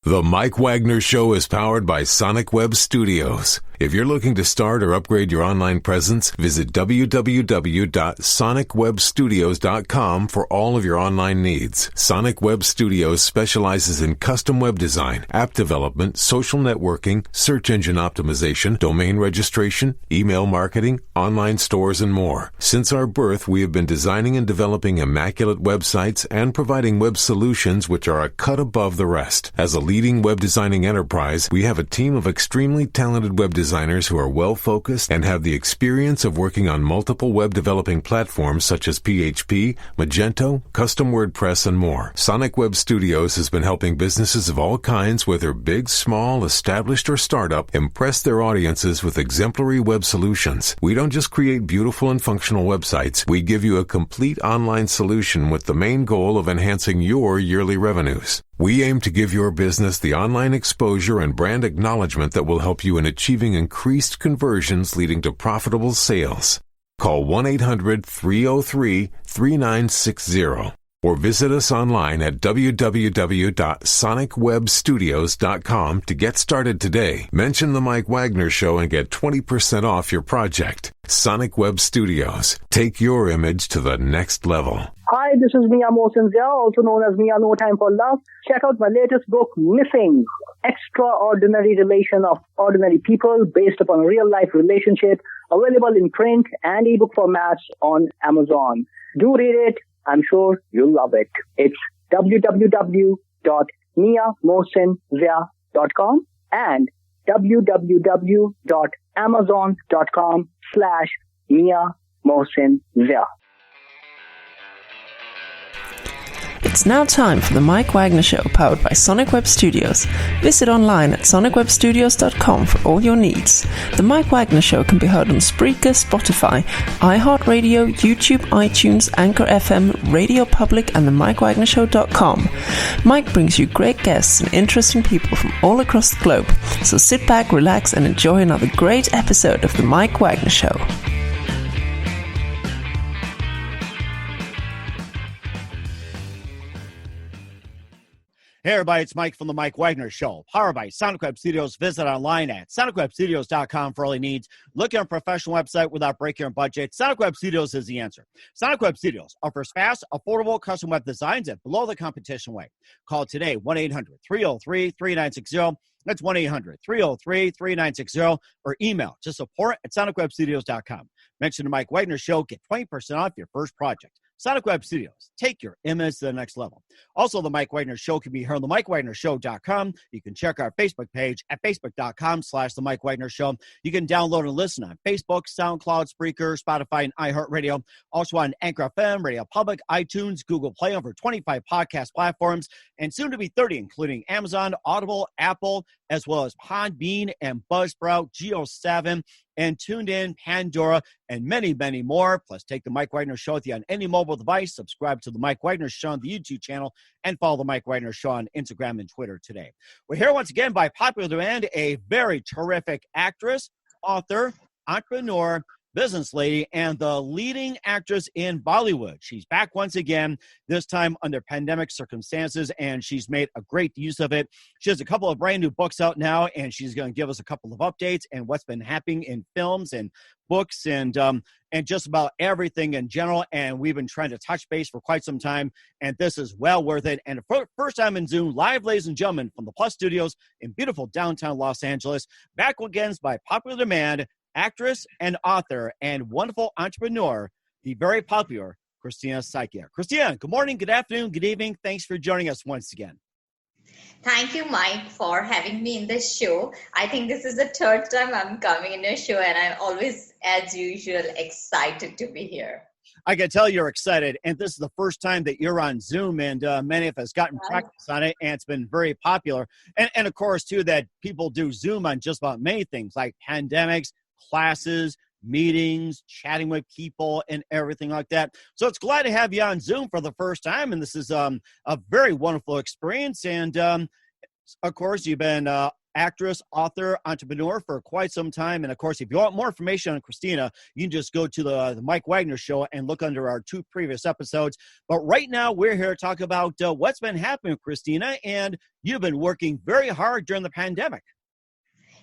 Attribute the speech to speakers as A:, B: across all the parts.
A: The Mike Wagner Show is powered by Sonic Web Studios. If you're looking to start or upgrade your online presence, visit www.sonicwebstudios.com for all of your online needs. Sonic Web Studios specializes in custom web design, app development, social networking, search engine optimization, domain registration, email marketing, online stores, and more. Since our birth, we have been designing and developing immaculate websites and providing web solutions which are a cut above the rest. As a leading web designing enterprise, we have a team of extremely talented web designers who are well-focused and have the experience of working on multiple web developing platforms such as PHP, Magento, custom WordPress, and more. Sonic Web Studios has been helping businesses of all kinds, whether big, small, established, or startup, impress their audiences with exemplary web solutions. We don't just create beautiful and functional websites. We give you a complete online solution with the main goal of enhancing your yearly revenues. We aim to give your business the online exposure and brand acknowledgement that will help you in achieving increased conversions leading to profitable sales. Call 1-800-303-3960 or visit us online at www.sonicwebstudios.com to get started today. Mention The Mike Wagner Show and get 20% off your project. Sonic Web Studios. Take your image to the next level.
B: Hi, this is Mia Morrison, also known as Mia No Time for Love. Check out my latest book, Missing, Extraordinary Relation of Ordinary People, based upon a real-life relationship, available in print and ebook formats on Amazon. Do read it. I'm sure you'll love it. It's www.miamorsinzia.com and www.amazon.com/Mia
C: It's now time for the Mike Wagner Show, powered by Sonic Web Studios. Visit online at sonicwebstudios.com for all your needs. The Mike Wagner Show can be heard on Spreaker, Spotify, iHeartRadio, YouTube, iTunes, Anchor FM, Radio Public, and the MikeWagnerShow.com. Mike brings you great guests and interesting people from all across the globe. So sit back, relax, and enjoy another great episode of the Mike Wagner Show.
D: Hey everybody, it's Mike from the Mike Wagner Show, powered by Sonic Web Studios. Visit online at sonicwebstudios.com for all your needs. Look at a professional website without breaking your budget. Sonic Web Studios is the answer. Sonic Web Studios offers fast, affordable custom web designs at below the competition rate. Call today, 1-800-303-3960. That's 1-800-303-3960, or email to support@sonicwebstudios.com. Mention the Mike Wagner Show, get 20% off your first project. Sonic Web Studios, take your image to the next level. Also, the Mike Wagner Show can be heard on the MikeWagnerShow.com. You can check our Facebook page at facebook.com/the Mike Wagner Show. You can download and listen on Facebook, SoundCloud, Spreaker, Spotify, and iHeartRadio. Also on Anchor FM, Radio Public, iTunes, Google Play, over 25 podcast platforms, and soon to be 30, including Amazon, Audible, Apple, as well as Podbean and Buzzsprout, Geo7, and TuneIn, Pandora, and many, many more. Plus, take the Mike Wagner Show with you on any mobile device. Subscribe to the Mike Wagner Show on the YouTube channel, and follow the Mike Wagner Show on Instagram and Twitter today. We're here once again by popular demand, a very terrific actress, author, entrepreneur, business lady, and the leading actress in Bollywood. She's back once again, this time under pandemic circumstances, and she's made a great use of it. She has a couple of brand new books out now, and she's going to give us a couple of updates and what's been happening in films and books and just about everything in general. And we've been trying to touch base for quite some time, and this is well worth it. And for first time in Zoom, live, ladies and gentlemen, from the Plus Studios in beautiful downtown Los Angeles, back again by popular demand, actress and author and wonderful entrepreneur, the very popular Kristna Saikia. Kristna, good morning, good afternoon, good evening. Thanks for joining us once again.
E: Thank you, Mike, for having me in this show. I think this is the third time I'm coming in your show, and I'm always, as usual, excited to be here.
D: I can tell you're excited, and this is the first time that you're on Zoom, and many of us gotten practice on it, and it's been very popular. And of course, too, that people do Zoom on just about many things, like pandemics, classes, meetings, chatting with people, and everything like that. So it's glad to have you on Zoom for the first time, and this is a very wonderful experience. And of course, you've been actress, author, entrepreneur for quite some time. And of course, if you want more information on Kristna, you can just go to the Mike Wagner Show and look under our 2 previous episodes. But right now, we're here to talk about what's been happening with Kristna, and you've been working very hard during the pandemic.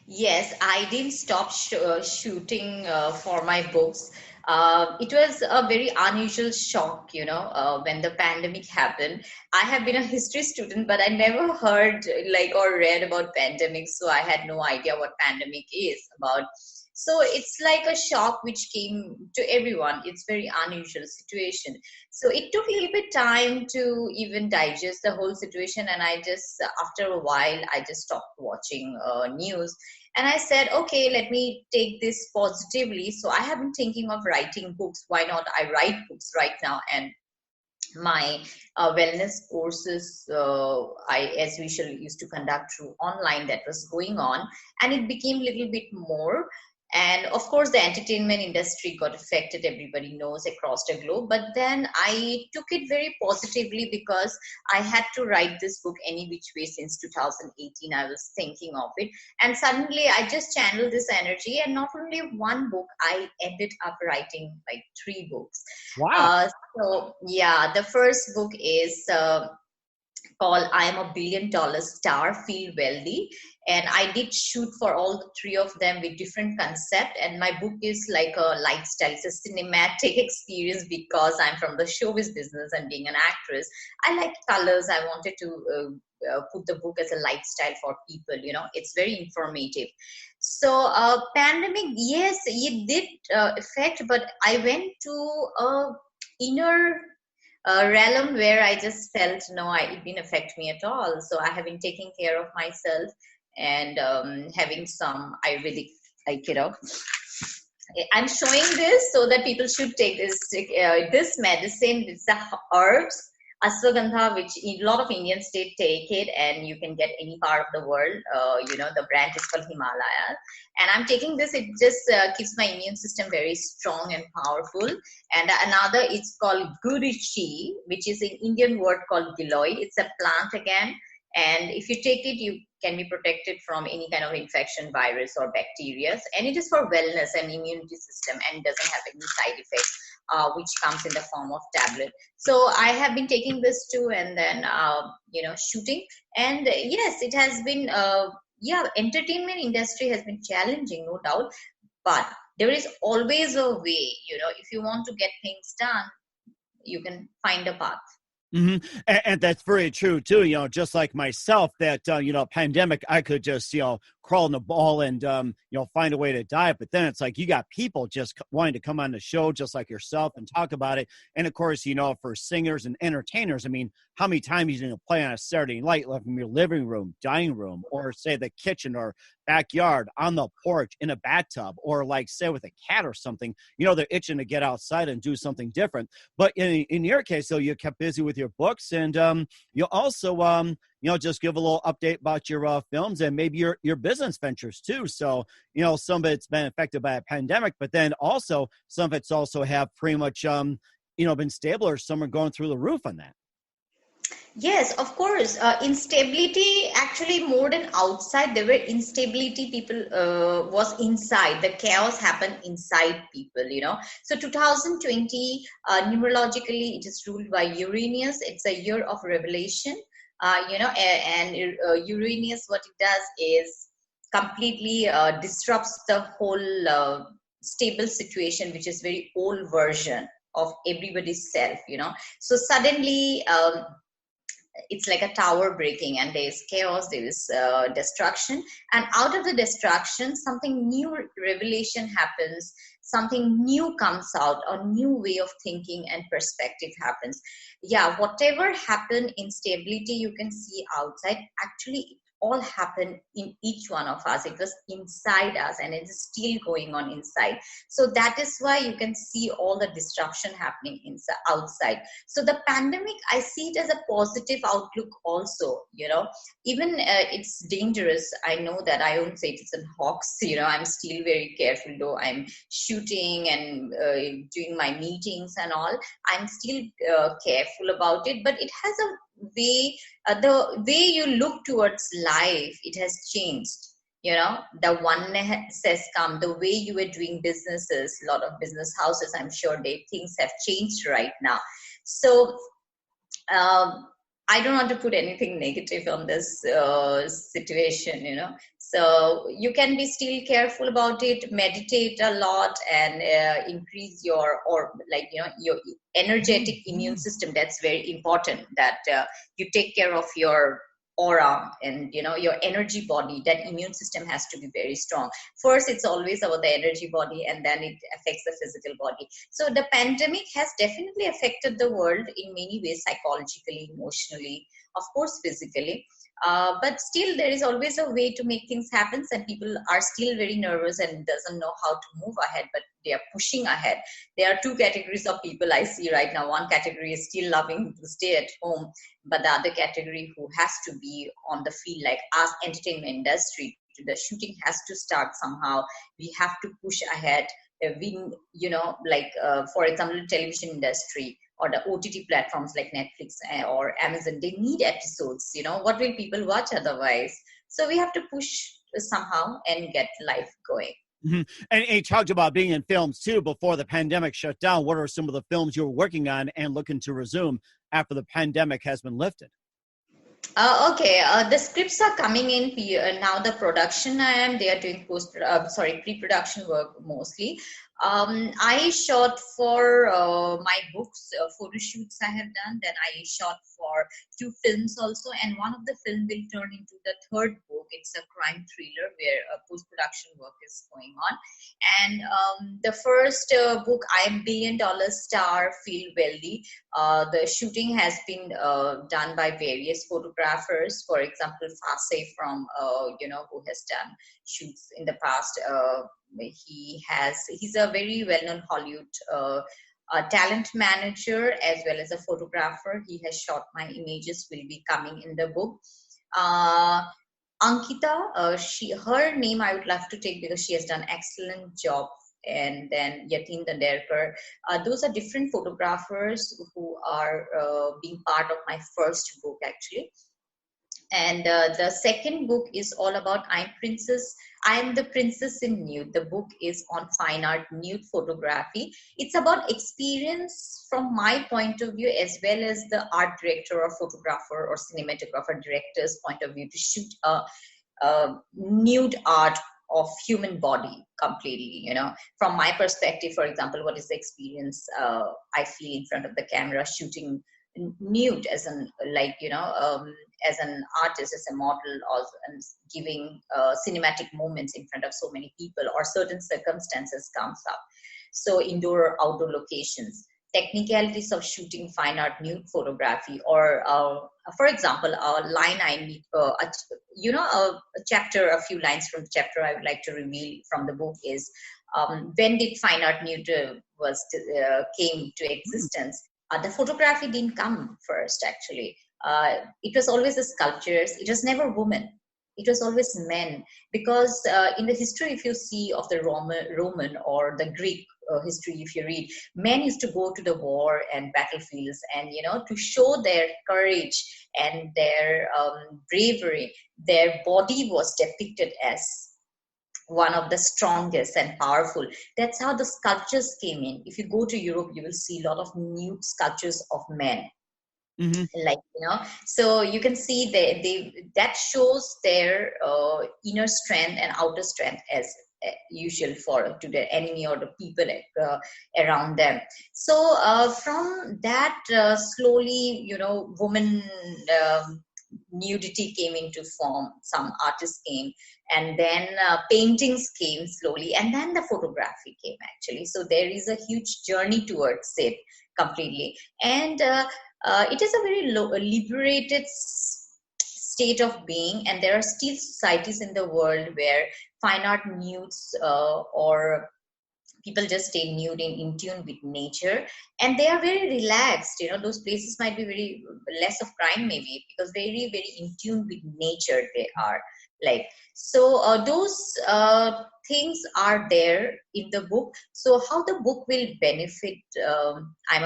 E: Yes, I didn't stop shooting for my books. It was a very unusual shock, when the pandemic happened. I have been a history student, but I never heard or read about pandemic, so I had no idea what pandemic is about. So it's like a shock which came to everyone. It's very unusual situation. So it took a little bit time to even digest the whole situation. And I just, after a while, I just stopped watching news. And I said, okay, let me take this positively. So I have been thinking of writing books. Why not? I write books right now. And my wellness courses, I, as usual, used to conduct through online. That was going on. And it became a little bit more. And of course, the entertainment industry got affected, everybody knows, across the globe. But then I took it very positively because I had to write this book any which way since 2018. I was thinking of it. And suddenly I just channeled this energy. And not only one book, I ended up writing like 3 books.
D: Wow.
E: So, yeah, the first book is called I Am a $1 Billion Star, Feel Wealthy. And I did shoot for all the 3 of them with different concept. And my book is like a lifestyle. It's a cinematic experience because I'm from the showbiz business and being an actress. I like colors. I wanted to put the book as a lifestyle for people. It's very informative. So pandemic, yes, it did affect, but I went to a inner realm where I just felt, no, it didn't affect me at all. So I have been taking care of myself and having some Ayurvedic, I'm showing this so that people should take this medicine. It's the herbs, ashwagandha, which a lot of Indians take it, and you can get any part of the world. The brand is called Himalaya. And I'm taking this. It just keeps my immune system very strong and powerful. And another is called Guruchi, which is an Indian word called Giloy. It's a plant again. And if you take it, you can be protected from any kind of infection, virus or bacteria. And it is for wellness and immunity system and doesn't have any side effects, which comes in the form of tablet. So I have been taking this too, and then, shooting. And yes, it has been, entertainment industry has been challenging, no doubt. But there is always a way, if you want to get things done, you can find a path.
D: Mm-hmm. And that's very true too. Just like myself, that pandemic, I could just crawl in the ball and find a way to die. But then it's like you got people just wanting to come on the show, just like yourself, and talk about it. And of course, for singers and entertainers, I mean, how many times you can play on a Saturday night, like from your living room, dining room, or say the kitchen or backyard, on the porch, in a bathtub, or like say with a cat or something, they're itching to get outside and do something different. But in your case, though, you kept busy with your books, and you also just give a little update about your films and maybe your business ventures too. So some of it's been affected by a pandemic, but then also some of it's also have pretty much been stable, or some are going through the roof on that.
E: Yes, of course. Instability, actually, more than outside, there were instability. People was inside. The chaos happened inside people, So 2020, numerologically, it is ruled by Uranus. It's a year of revelation, and Uranus, what it does is completely disrupts the whole stable situation, which is very old version of everybody's self, So suddenly, it's like a tower breaking, and there is chaos, there is destruction, and out of the destruction, something new revelation happens, something new comes out, a new way of thinking and perspective happens. Yeah, whatever happened in stability you can see outside, actually it all happened in each one of us. It was inside us, and it is still going on inside. So that is why you can see all the disruption happening inside, outside. So the pandemic, I see it as a positive outlook also, even it's dangerous. I know that I won't say it's a hoax, I'm still very careful, though I'm shooting shooting and doing my meetings and all, I'm still careful about it. But it has a way, the way you look towards life, it has changed. The oneness has come. The way you were doing businesses, a lot of business houses, I'm sure things have changed right now. So I don't want to put anything negative on this situation, So you can be still careful about it, meditate a lot, and increase your energetic immune system. That's very important, that you take care of your aura and your energy body. That immune system has to be very strong. First, it's always about the energy body, and then it affects the physical body. So the pandemic has definitely affected the world in many ways, psychologically, emotionally, of course physically, but still there is always a way to make things happen, and people are still very nervous and doesn't know how to move ahead, but they are pushing ahead. There are two categories of people I see right now. One category is still loving to stay at home, but the other category who has to be on the field, like us, entertainment industry. The shooting has to start somehow. We have to push ahead. For example, the television industry or the OTT platforms like Netflix or Amazon, they need episodes. What will people watch otherwise? So we have to push somehow and get life going.
D: Mm-hmm. And you talked about being in films too before the pandemic shut down. What are some of the films you were working on and looking to resume after the pandemic has been lifted?
E: Okay, the scripts are coming in now. The production they are doing pre-production work mostly. I shot for my books, photo shoots I have done. Then I shot for 2 films also, and one of the film will turn into the 3rd book. It's a crime thriller where post-production work is going on. And the first book, I Am $1 Billion Star, Feel Wealthy. The shooting has been done by various photographers. For example, Faseh from who has done shoots in the past. He's a very well-known Hollywood talent manager as well as a photographer. He has shot my images, will be coming in the book. Ankita, her name I would love to take because she has done excellent job. And then Yatin Danderkar. Those are different photographers who are being part of my first book actually. And the second book is all about I Am the Princess in Nude. The book is on fine art nude photography. It's about experience from my point of view as well as the art director or photographer or cinematographer director's point of view to shoot a nude art of human body completely. From my perspective, for example, what is the experience I feel in front of the camera shooting nude as an artist, as a model, or giving cinematic moments in front of so many people or certain circumstances comes up. So indoor or outdoor locations, technicalities of shooting fine art nude photography, or for example, a line I need, a few lines from the chapter I would like to reveal from the book is when did fine art nude came to existence? The photography didn't come first, actually. It was always the sculptures. It was never women. It was always men. Because in the history, if you see of the Roman or the Greek history, if you read, men used to go to the war and battlefields and, to show their courage and their bravery. Their body was depicted as one of the strongest and powerful. That's how the sculptures came in. If you go to Europe, you will see a lot of nude sculptures of men. Mm-hmm. So you can see that shows their inner strength and outer strength as usual to the enemy or the people around them. So from that, slowly, woman nudity came into form. Some artists came, and then paintings came slowly, and then the photography came actually. So there is a huge journey towards it completely, and it is a very liberated state of being. And there are still societies in the world where fine art nudes or people just stay nude and in tune with nature, and they are very relaxed. Those places might be very less of crime maybe, because very, very in tune with nature they are. Those things are there in the book. So how the book will benefit I'm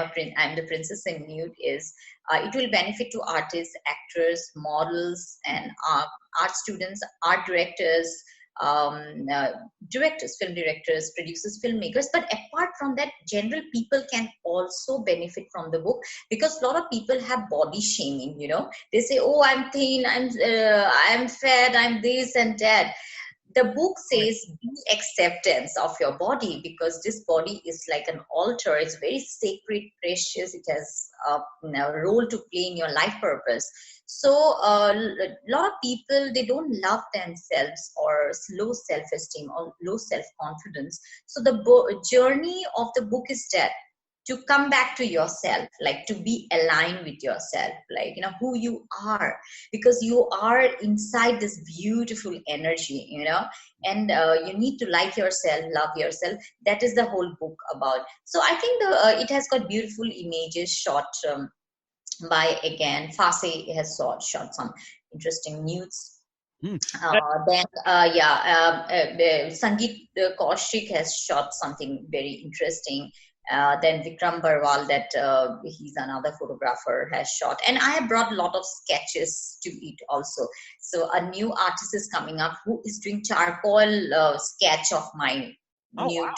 E: the princess in nude is it will benefit to artists, actors, models, and art students, art directors, film directors, producers, filmmakers. But apart from that, general people can also benefit from the book, because a lot of people have body shaming. They say, oh, I'm thin, I'm fat, I'm this and that. The book says be acceptance of your body, because this body is like an altar. It's very sacred, precious. It has a role to play in your life purpose. So a lot of people, they don't love themselves, or low self-esteem or low self-confidence. So the journey of the book is that to come back to yourself, like to be aligned with yourself, who you are, because you are inside this beautiful energy, and you need to like yourself, love yourself. That is the whole book about. So I think it has got beautiful images shot by, again, Fase has shot some interesting nudes. Sangeet Kaushik has shot something very interesting. Then Vikram Barwal, that he's another photographer, has shot. And I have brought a lot of sketches to it also. So a new artist is coming up who is doing charcoal sketch of my nude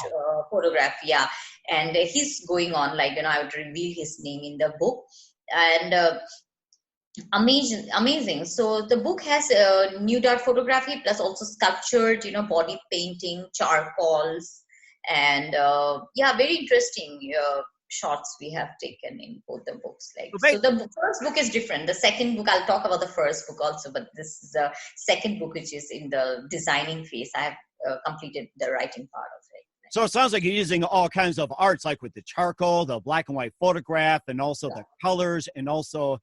E: photograph. Yeah. And he's going on, I would reveal his name in the book. And amazing. So the book has nude art photography, plus also sculptured, body painting, charcoals. And very interesting shots we have taken in both the books. So the first book is different. The second book, I'll talk about the first book also, but this is the second book, which is in the designing phase. I have completed the writing part of it.
D: So it sounds like you're using all kinds of arts, like with the charcoal, the black and white photograph, and also the colors, and also,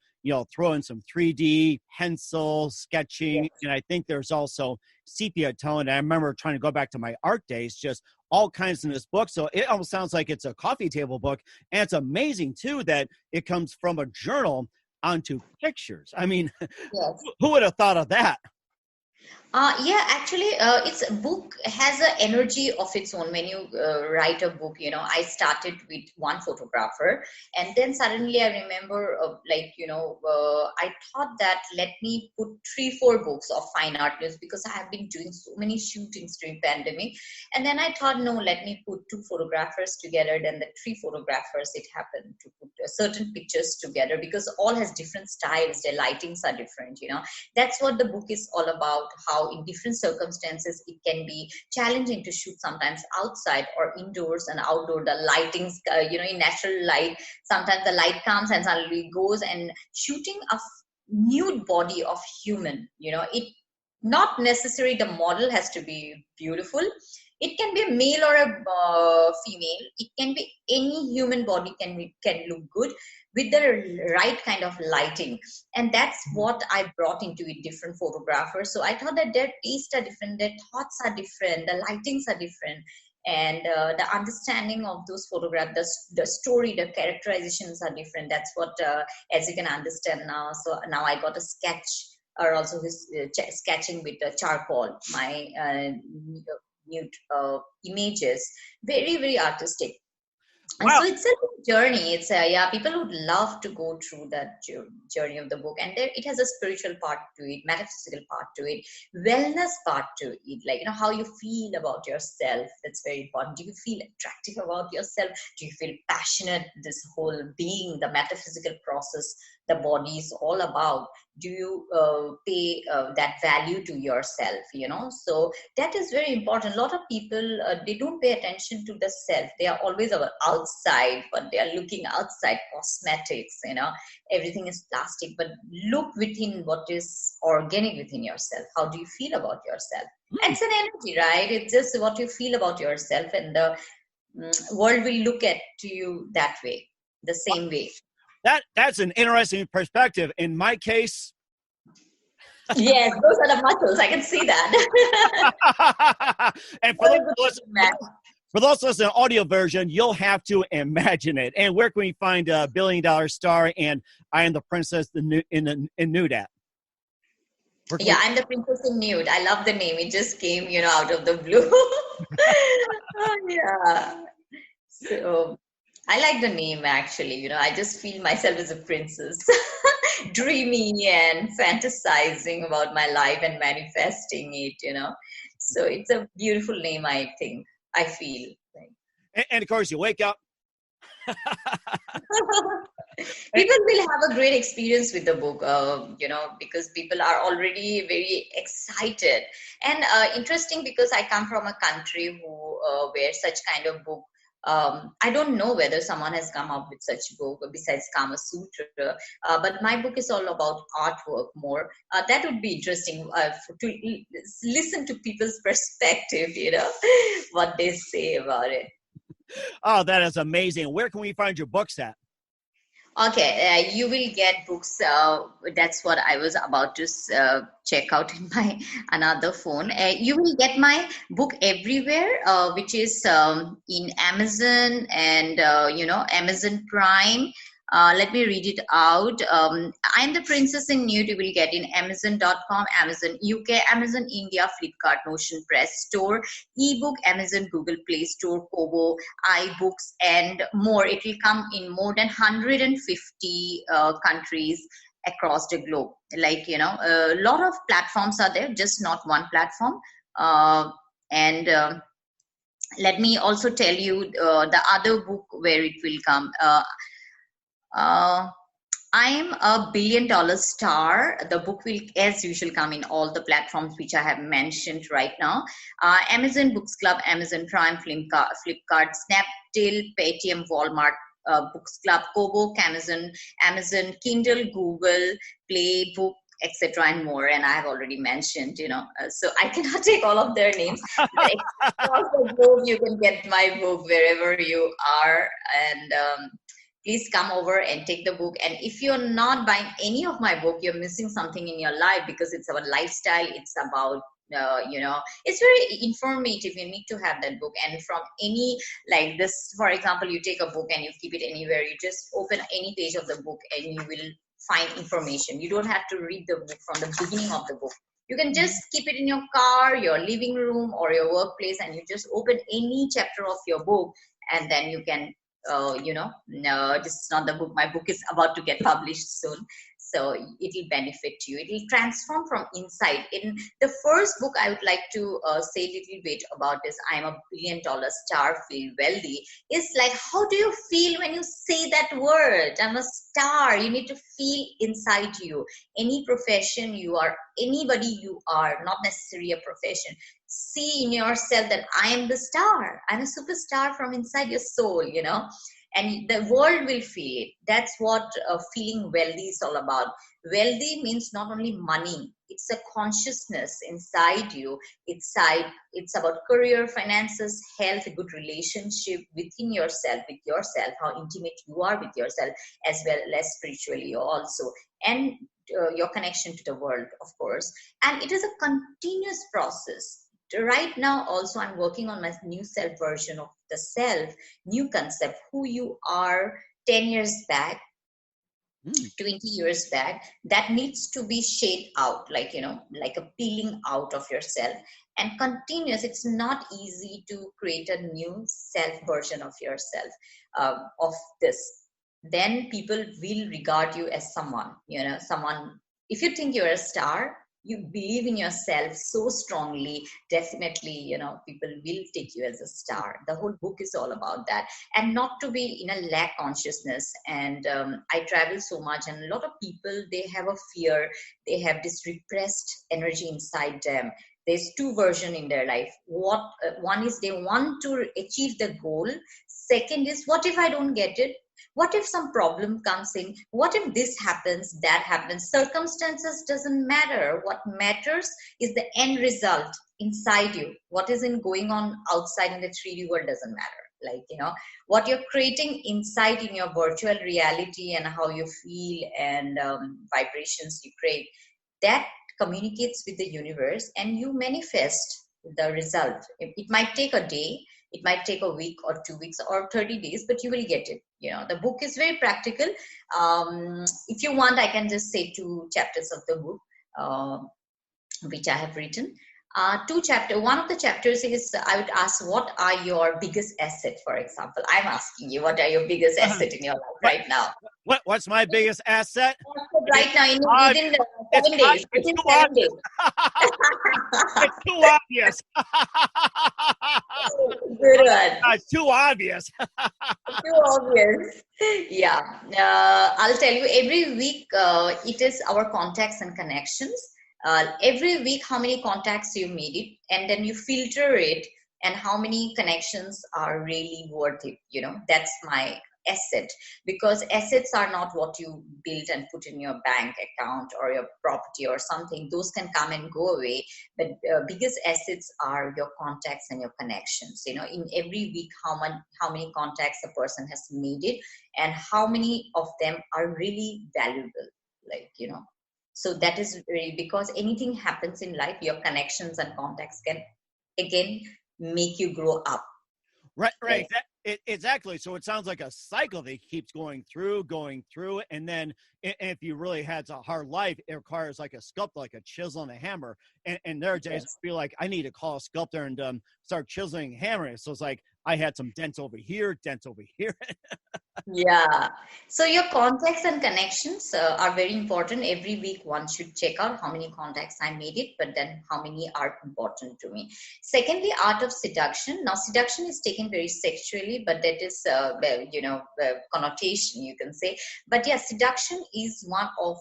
D: throw in some 3D pencil sketching. Yes. And I think there's also sepia tone. And I remember trying to go back to my art days, just all kinds in this book. So it almost sounds like it's a coffee table book. And it's amazing, too, that it comes from a journal onto pictures. I mean, yes. Who would have thought of that?
E: Actually, its book has an energy of its own. When you write a book, I started with one photographer, and then suddenly I remember, I thought that let me put 3-4 books of fine art news, because I have been doing so many shootings during pandemic. And then I thought, no, let me put 2 photographers together. Then the 3 photographers, it happened to put certain pictures together, because all has different styles. Their lightings are different. That's what the book is all about. How in different circumstances it can be challenging to shoot, sometimes outside or indoors and outdoor. The lightings, in natural light, sometimes the light comes and suddenly goes. And shooting a nude body of human, it not necessarily the model has to be beautiful. It can be a male or a female. It can be any human body can look good with the right kind of lighting. And that's what I brought into it, different photographers. So I thought that their tastes are different, their thoughts are different, the lightings are different. And the understanding of those photographs, the story, the characterizations are different. That's what, as you can understand now. So now I got a sketch, or also his sketching with the charcoal, my nude images, very, very artistic. And wow. So it's a journey. It's people would love to go through that journey of the book. And there, it has a spiritual part to it, metaphysical part to it, wellness part to it. How you feel about yourself. That's very important. Do you feel attractive about yourself? Do you feel passionate? This whole being, the metaphysical process, the body is all about. Do you pay that value to yourself? So that is very important. A lot of people, they don't pay attention to the self. They are always outside, but they are looking outside, cosmetics, everything is plastic. But look within what is organic within yourself. How do you feel about yourself? And it's an energy, right? It's just what you feel about yourself, and the world will look at to you that way, the same way.
D: That's an interesting perspective. In my case,
E: yes, those are the muscles. I can see that.
D: And For those listening to audio version, you'll have to imagine it. And where can we find a $1 billion star and I Am the Princess in Nude at?
E: Yeah, I'm the Princess in Nude. I love the name. It just came, out of the blue. Oh, yeah. So I like the name, actually. I just feel myself as a princess, dreamy and fantasizing about my life and manifesting it. So it's a beautiful name, I think. I feel.
D: And of course, you wake up.
E: People will have a great experience with the book, because people are already very excited. And interesting, because I come from a country where such kind of book, I don't know whether someone has come up with such book besides Kama Sutra, but my book is all about artwork more. That would be interesting to listen to people's perspective, what they say about it.
D: Oh, that is amazing. Where can we find your books at?
E: Okay, you will get books. That's what I was about to check out in my another phone. You will get my book everywhere, which is in Amazon and Amazon Prime. Let me read it out. I'm the Princess in Nude. You will get in Amazon.com, Amazon UK, Amazon India, Flipkart, Notion Press Store, ebook, Amazon, Google Play Store, Kobo, iBooks, and more. It will come in more than 150 countries across the globe. A lot of platforms are there, just not one platform. Let me also tell you the other book where it will come. I am a $1 billion star. The book will, as usual, come in all the platforms which I have mentioned right now. Amazon Books Club, Amazon Prime, Flipkart, Snapdeal, Paytm, Walmart, Books Club, Kobo, Amazon Kindle, Google, Play, Book, etc. and more. And I have already mentioned, so I cannot take all of their names. Across the globe, you can get my book wherever you are. And please come over and take the book. And if you're not buying any of my book, you're missing something in your life, because it's about lifestyle. It's about, it's very informative. You need to have that book. And from any, like this, for example, you take a book and you keep it anywhere. You just open any page of the book and you will find information. You don't have to read the book from the beginning of the book. You can just keep it in your car, your living room, or your workplace, and you just open any chapter of your book, and then you can no, this is not the book. My book is about to get published soon. So it will benefit you. It will transform from inside. In the first book, I would like to say a little bit about this. I'm a $1 billion star, feel wealthy. It's like, how do you feel when you say that word? I'm a star. You need to feel inside you. Any profession you are, anybody you are, not necessarily a profession. See in yourself that I am the star. I'm a superstar from inside your soul, and the world will feel it. That's what feeling wealthy is all about. Wealthy means not only money, it's a consciousness inside you. It's about career, finances, health, a good relationship within yourself, with yourself, how intimate you are with yourself, as well as spiritually also. And your connection to the world, of course. And it is a continuous process. Right now, also, I'm working on my new self version of the self, new concept, who you are 10 years back, 20 years back, that needs to be shaped out, like a peeling out of yourself, and continuous. It's not easy to create a new self version of yourself, of this. Then people will regard you as someone, if you think you're a star, you believe in yourself so strongly, definitely, people will take you as a star. The whole book is all about that. And not to be in a lack consciousness. And I travel so much, and a lot of people, they have a fear. They have this repressed energy inside them. There's two versions in their life. One is they want to achieve the goal. Second is, what if I don't get it? What if some problem comes in? What if this happens, that happens? Circumstances doesn't matter. What matters is the end result inside you. What is going on outside in the 3D world doesn't matter. What you're creating inside in your virtual reality, and how you feel, and vibrations you create, that communicates with the universe, and you manifest the result. It might take a day. It might take a week or 2 weeks or 30 days, but you will get it. The book is very practical. If you want, I can just say 2 chapters of the book, which I have written. 2 chapters. One of the chapters is, I would ask, what are your biggest asset, for example? I'm asking you, what are your biggest asset in your life right now?
D: What's my biggest asset?
E: Right now, within 7 days. Within 7 days.
D: It's too obvious.
E: Good one.
D: It's too obvious.
E: Too obvious. Yeah. I'll tell you, every week, it is our contacts and connections. Every week, how many contacts you made it, and then you filter it, and how many connections are really worth it. That's my asset, because assets are not what you build and put in your bank account or your property or something. Those can come and go away, but biggest assets are your contacts and your connections. In every week, how many contacts a person has made it, and how many of them are really valuable, so that is really, because anything happens in life, your connections and contacts can again make you grow up.
D: Right. Exactly. So it sounds like a cycle that keeps going through, and then if you really had a hard life, it requires like a sculpt, like a chisel and a hammer. And there are days I feel like I need to call a sculptor and start chiseling, hammering. So it's like I had some dents over here.
E: Yeah. So your contacts and connections are very important. Every week one should check out how many contacts I made it, but then how many are important to me. Secondly, art of seduction. Now, seduction is taken very sexually, but that is, connotation, you can say. But yeah, seduction is one of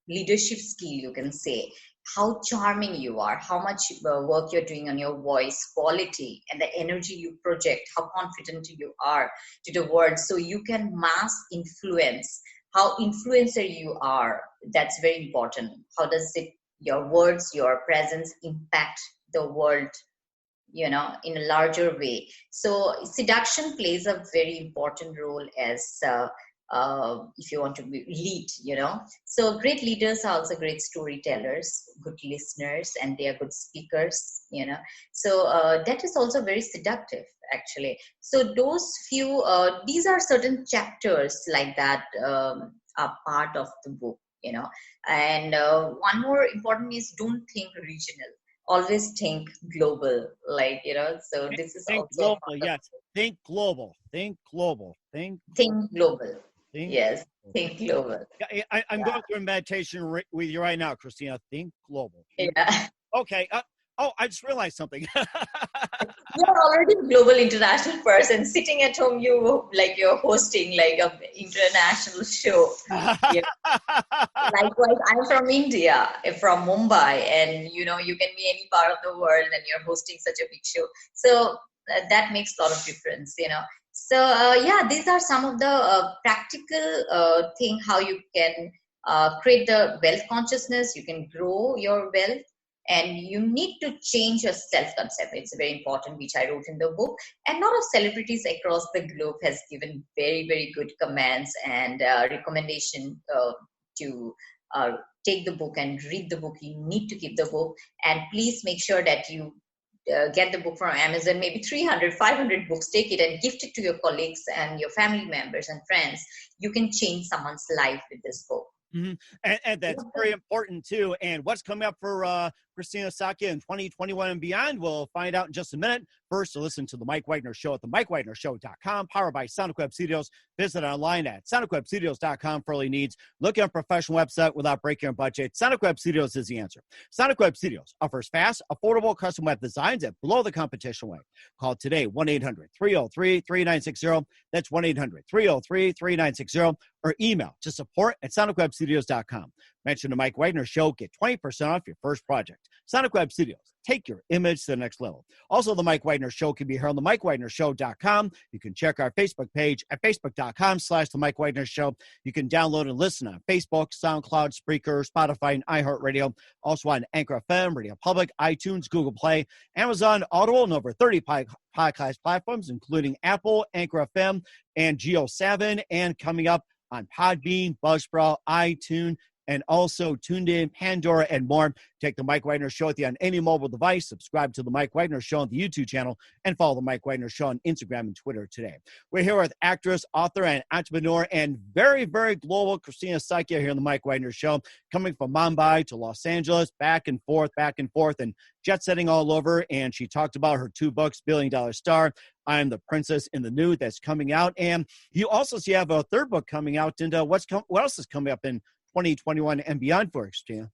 E: leadership skill, you can say. How charming you are, how much work you're doing on your voice quality, and the energy you project, how confident you are to the world. So you can mass influence, how influencer you are. That's very important. How does your words, your presence impact the world, in a larger way. So seduction plays a very important role as if you want to lead, So great leaders are also great storytellers, good listeners, and they are good speakers, So that is also very seductive, actually. So those few, these are certain chapters like that are part of the book, And one more important is, don't think regional. Always think global, so this is
D: think
E: also
D: global. Yes. Think global.
E: Yes, think global.
D: I'm going through a meditation with you right now, Kristna. Think global.
E: Yeah.
D: Okay. I just realized something.
E: You're already a global international person. Sitting at home, you're hosting like an international show. Yeah. Likewise, I'm from India, from Mumbai, and you can be any part of the world and you're hosting such a big show. So that makes a lot of difference, So these are some of the practical thing how you can create the wealth consciousness. You can grow your wealth. And you need to change your self-concept. It's very important, which I wrote in the book. And a lot of celebrities across the globe has given very, very good comments and recommendation to take the book and read the book. You need to keep the book. And please make sure that you get the book from Amazon, maybe 300, 500 books. Take it and gift it to your colleagues and your family members and friends. You can change someone's life with this book.
D: Mm-hmm. And that's very important too. And what's coming up for Kristna Saikia in 2021 and beyond, we'll find out in just a minute. First, to listen to the Mike Wagner Show at the MikeWagnerShow.com, powered by Sonic Web Studios. Visit online at SonicWebStudios.com for all your needs. Look at a professional website without breaking your budget. Sonic Web Studios is the answer. Sonic Web Studios offers fast, affordable custom web designs at below the competition rate. Call today, 1-800-303-3960. That's 1-800-303-3960. Or email to support@SonicWebStudios.com. Mention the Mike Wagner Show. Get 20% off your first project. Sonic Web Studios. Take your image to the next level. Also, the Mike Wagner Show can be heard on the MikeWagnerShow.com. You can check our Facebook page at Facebook.com/The Mike Wagner Show. You can download and listen on Facebook, SoundCloud, Spreaker, Spotify, and iHeartRadio. Also on Anchor FM, Radio Public, iTunes, Google Play, Amazon, Audible, and over 30 podcast platforms, including Apple, Anchor FM, and Geo7. And coming up on Podbean, Buzzsprout, iTunes, and also tuned in, Pandora, and more. Take the Mike Wagner Show with you on any mobile device. Subscribe to the Mike Wagner Show on the YouTube channel, and follow the Mike Wagner Show on Instagram and Twitter today. We're here with actress, author, and entrepreneur, and very, very global Kristna Saikia here on the Mike Wagner Show, coming from Mumbai to Los Angeles, back and forth, and jet setting all over. And she talked about her 2 books, Billion Dollar Star, I'm the Princess in the Nude, that's coming out. And you also have a 3rd book coming out. And what else is coming up in 2021 and beyond for Kristna?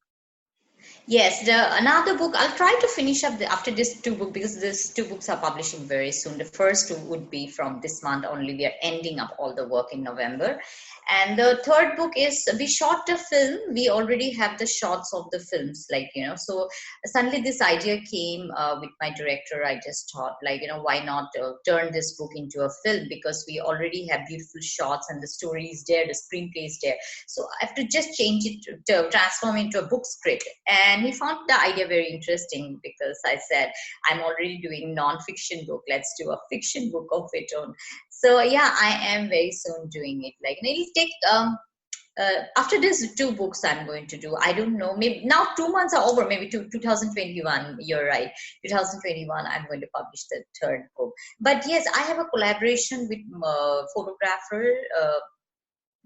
E: Yes, another book, I'll try to finish up after this 2 book, because these 2 books are publishing very soon. The first 2 would be from this month only. We are ending up all the work in November. And the 3rd book is, we shot a film. We already have the shots of the films, so suddenly this idea came with my director. I just thought, why not turn this book into a film, because we already have beautiful shots and the story is there, the screenplay is there. So I have to just change it to transform into a book script. And he found the idea very interesting, because I said, I'm already doing non-fiction book. Let's do a fiction book of it on. So yeah, I am very soon doing it. It'll take, after these 2 books I'm going to do, I don't know, maybe now 2 months are over, maybe 2021, you're right. 2021, I'm going to publish the 3rd book. But yes, I have a collaboration with photographer,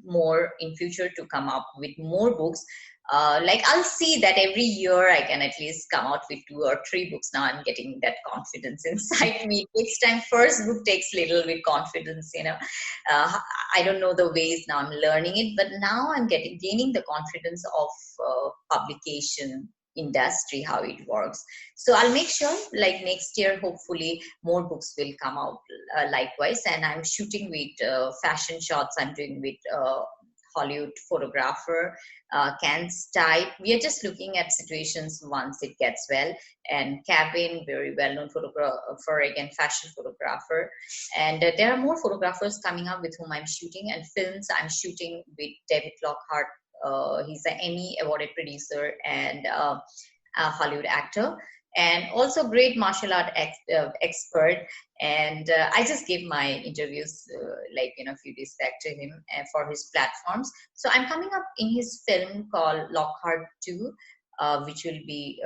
E: more in future to come up with more books. I'll see that every year I can at least come out with 2 or 3 books. Now I'm getting that confidence inside me. It takes time. First book takes little with confidence, I don't know the ways. Now I'm learning it, but now I'm gaining the confidence of publication industry, how it works. So I'll make sure next year, hopefully more books will come out likewise. And I'm shooting with fashion shots. I'm doing with Hollywood photographer, Can's type. We are just looking at situations once it gets well. And Kevin, very well-known photographer, again, fashion photographer. And there are more photographers coming up with whom I'm shooting. And films, I'm shooting with David Lockhart. He's an Emmy awarded producer and a Hollywood actor. And also great martial art expert. And I just gave my interviews a few days back to him for his platforms. So I'm coming up in his film called Lockhart 2, which will be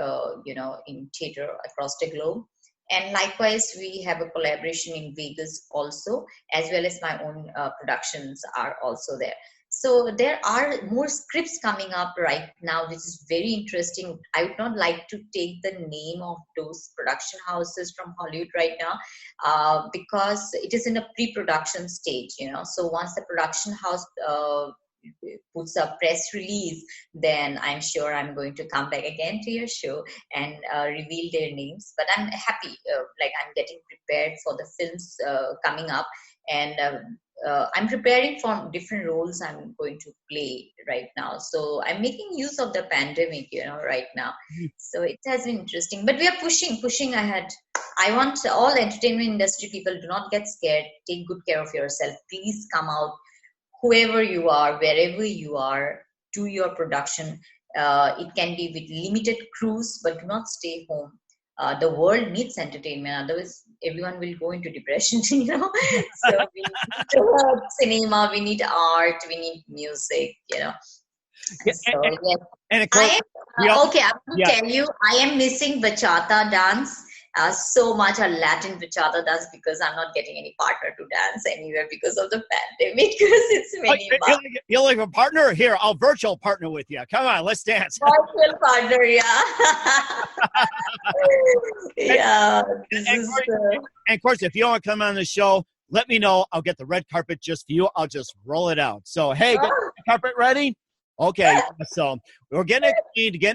E: in theater across the globe. And likewise, we have a collaboration in Vegas also, as well as my own productions are also there. So there are more scripts coming up right now, which is very interesting. I would not like to take the name of those production houses from Hollywood right now, because it is in a pre-production stage, So once the production house puts a press release, then I'm sure I'm going to come back again to your show and reveal their names. But I'm happy, I'm getting prepared for the films coming up. And I'm preparing for different roles I'm going to play right now. So I'm making use of the pandemic, right now. So it has been interesting. But we are pushing ahead. I want all entertainment industry people, do not get scared. Take good care of yourself. Please come out, whoever you are, wherever you are, do your production. It can be with limited crews, but do not stay home. The world needs entertainment, otherwise everyone will go into depression, So we need cinema, we need art, we need music, So, yes.
D: And of course,
E: I'm going to tell you, I am missing bachata dance so much, a Latin bachata dance, because I'm not getting any partner to dance anywhere because of the pandemic, because it's many months.
D: You're like a partner? Here, I'll virtual partner with you. Come on, let's dance.
E: Virtual partner, yeah. Yeah.
D: And of course, if you want to come on the show, let me know. I'll get the red carpet just for you. I'll just roll it out. So, hey, got the carpet ready? Okay, so we're getting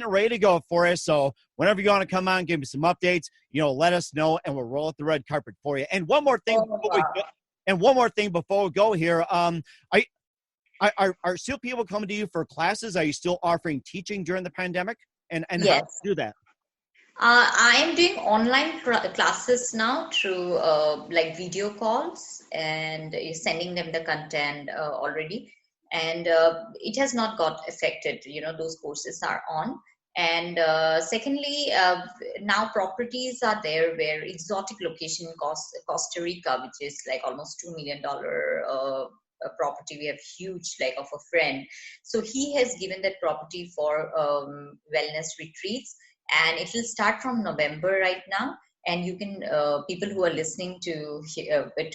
D: ready to go for it. So whenever you want to come on, give me some updates, let us know, and we'll roll out the red carpet for you. And one more thing before we go here, are still people coming to you for classes? Are you still offering teaching during the pandemic? And
E: yes.
D: How do you do that?
E: I am doing online classes now through video calls, and sending them the content already. And it has not got affected, those courses are on. And secondly, now properties are there where exotic location Costa Rica, which is like almost $2 million property. We have huge, like of a friend. So he has given that property for wellness retreats, and it will start from November right now. And you can, people who are listening to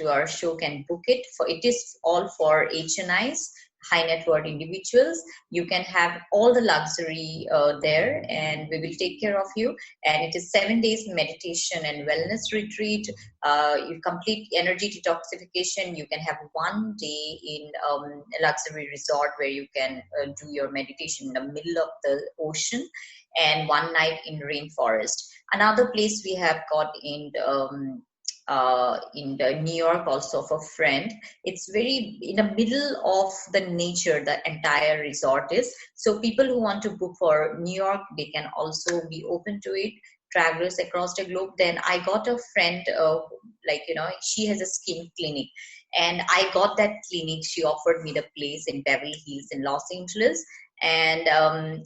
E: our show can book it. It is all for HNIs, high net worth individuals. You can have all the luxury there, and we will take care of you. And it is 7 days meditation and wellness retreat. You complete energy detoxification. You can have 1 day in a luxury resort where you can do your meditation in the middle of the ocean, and 1 night in rainforest. Another place we have got in the New York also of a friend. It's very in the middle of the nature, the entire resort is. So people who want to book for New York, they can also be open to it. Travelers across the globe. Then I got a friend, she has a skin clinic, and I got that clinic. She offered me the place in Beverly Hills in Los Angeles. And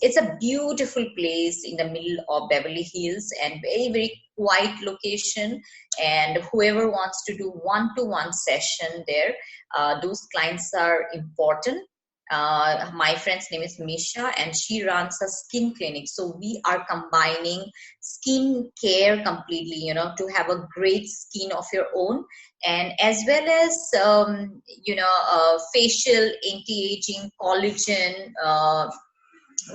E: it's a beautiful place in the middle of Beverly Hills, and very, very quiet location. And whoever wants to do one-to-one session there, those clients are important. My friend's name is Misha, and she runs a skin clinic. So we are combining skin care completely, to have a great skin of your own, and as well as, facial, anti-aging, collagen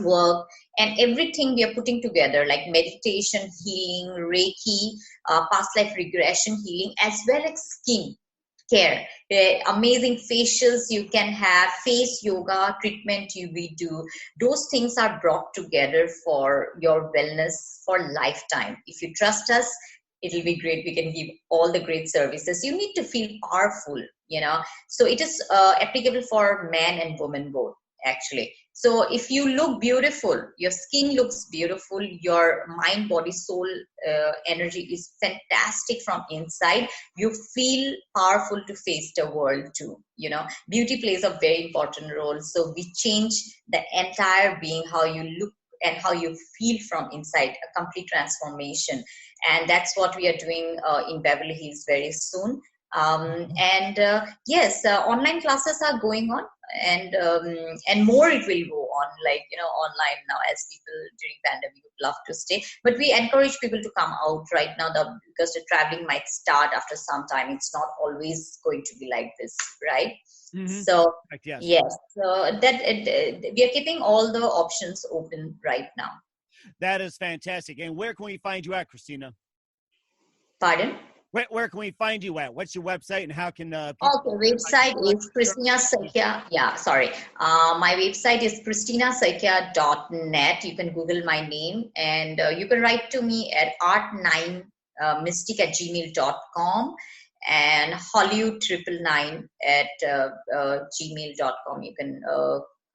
E: work, and everything we are putting together, like meditation, healing, Reiki, past life regression healing, as well as skin care. Amazing facials you can have, face yoga treatment we do. Those things are brought together for your wellness for lifetime. If you trust us, it'll be great. We can give all the great services. You need to feel powerful, So it is applicable for men and women both, actually. So if you look beautiful, your skin looks beautiful, your mind, body, soul energy is fantastic from inside. You feel powerful to face the world too. Beauty plays a very important role. So we change the entire being, how you look and how you feel from inside, a complete transformation. And that's what we are doing in Beverly Hills very soon. Yes, online classes are going on, and more it will go on, online now, as people during pandemic would love to stay. But we encourage people to come out right now, because the traveling might start after some time. It's not always going to be like this, right? Mm-hmm. So yes, so that we are keeping all the options open right now.
D: That is fantastic. And where can we find you at, Kristna?
E: Pardon?
D: Where can we find you at? What's your website, and how can
E: website is Kristna Saikia. Yeah, sorry. My website is kristinasaikia.net. You can Google my name, and you can write to me at art9mystic@gmail.com and Hollywood999@gmail.com. You can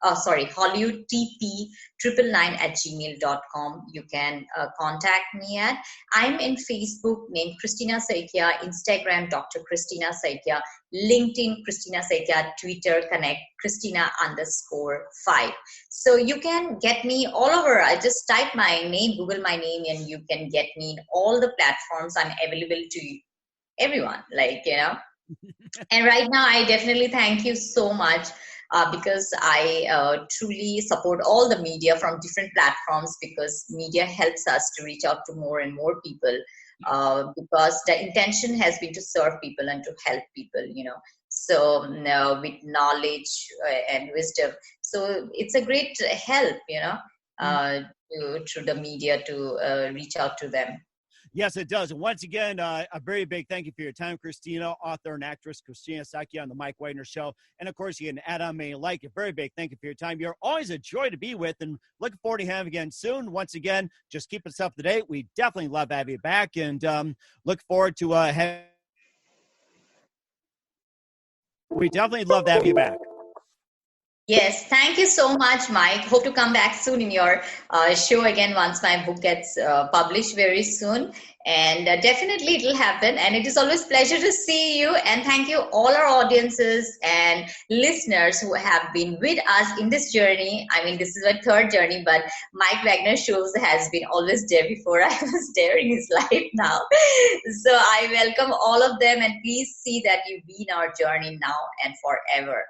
E: HollywoodTP999@gmail.com. You can contact me at. I'm in Facebook, named Kristna Saikia, Instagram, Dr. Kristna Saikia, LinkedIn, Kristna Saikia, Twitter, Connect, Kristna_5. So you can get me all over. I just type my name, Google my name, and you can get me in all the platforms. I'm available to everyone, And right now, I definitely thank you so much. Because I truly support all the media from different platforms, because media helps us to reach out to more and more people, because the intention has been to serve people and to help people, so with knowledge and wisdom. So it's a great help, through the media to reach out to them.
D: Yes, it does. And once again, a very big thank you for your time, Kristna, author and actress Kristna Saikia on the Mike Wagner Show. And of course, you can add on me like. A very big thank you for your time. You're always a joy to be with, and looking forward to having you again soon. Once again, just keep us up to date. We definitely love having you back, and look forward to we definitely love to have you back.
E: Yes, thank you so much, Mike. Hope to come back soon in your show again once my book gets published very soon. And definitely it will happen. And it is always a pleasure to see you. And thank you all our audiences and listeners who have been with us in this journey. I mean, this is my third journey, but Mike Wagner Shows has been always there before I was there in his life now. So I welcome all of them, and please see that you be in our journey now and forever.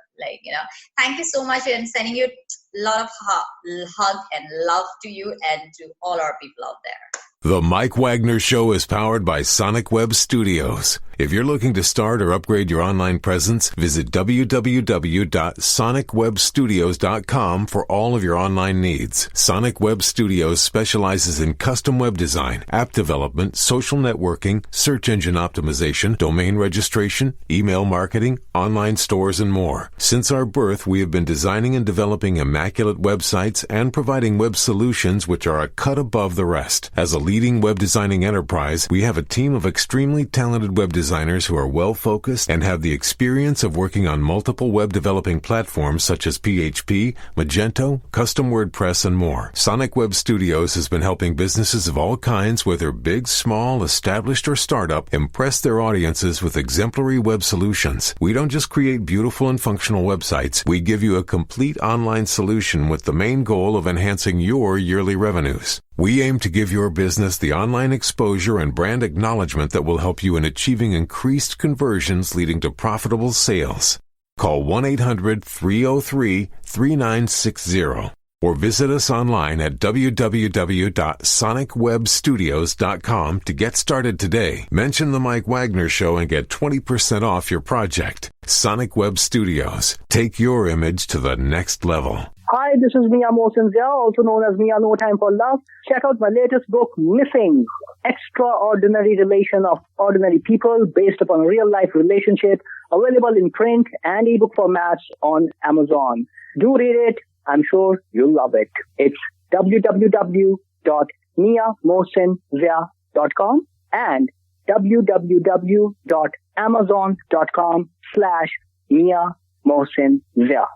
E: Thank you so much, and sending you a lot of hug and love to you and to all our people out there.
A: The Mike Wagner Show is powered by Sonic Web Studios. If you're looking to start or upgrade your online presence, visit www.sonicwebstudios.com for all of your online needs. Sonic Web Studios specializes in custom web design, app development, social networking, search engine optimization, domain registration, email marketing, online stores, and more. Since our birth, we have been designing and developing immaculate websites and providing web solutions which are a cut above the rest. As a leading web designing enterprise, we have a team of extremely talented web designers who are well-focused and have the experience of working on multiple web developing platforms such as PHP, Magento, Custom WordPress, and more. Sonic Web Studios has been helping businesses of all kinds, whether big, small, established, or startup, impress their audiences with exemplary web solutions. We don't just create beautiful and functional websites. We give you a complete online solution with the main goal of enhancing your yearly revenues. We aim to give your business the online exposure and brand acknowledgement that will help you in achieving increased conversions leading to profitable sales. Call 1-800-303-3960 or visit us online at www.sonicwebstudios.com to get started today. Mention the Mike Wagner Show and get 20% off your project. Sonic Web Studios. Take your image to the next level.
B: Hi, this is Mia Morrison, also known as Mia No Time for Love. Check out my latest book, Missing, Extraordinary Relation of Ordinary People based upon a real-life relationship, available in print and ebook formats on Amazon. Do read it. I'm sure you'll love it. It's www.miamorsinzia.com and www.amazon.com/miamorsinzia.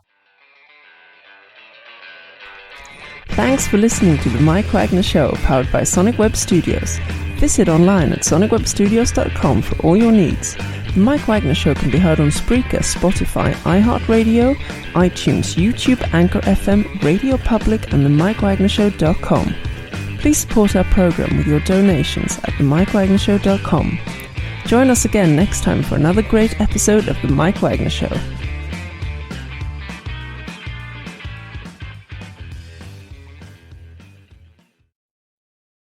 C: Thanks for listening to The Mike Wagner Show, powered by Sonic Web Studios. Visit online at sonicwebstudios.com for all your needs. The Mike Wagner Show can be heard on Spreaker, Spotify, iHeartRadio, iTunes, YouTube, Anchor FM, Radio Public, and themikewagnershow.com. Please support our program with your donations at themikewagnershow.com. Join us again next time for another great episode of The Mike Wagner Show.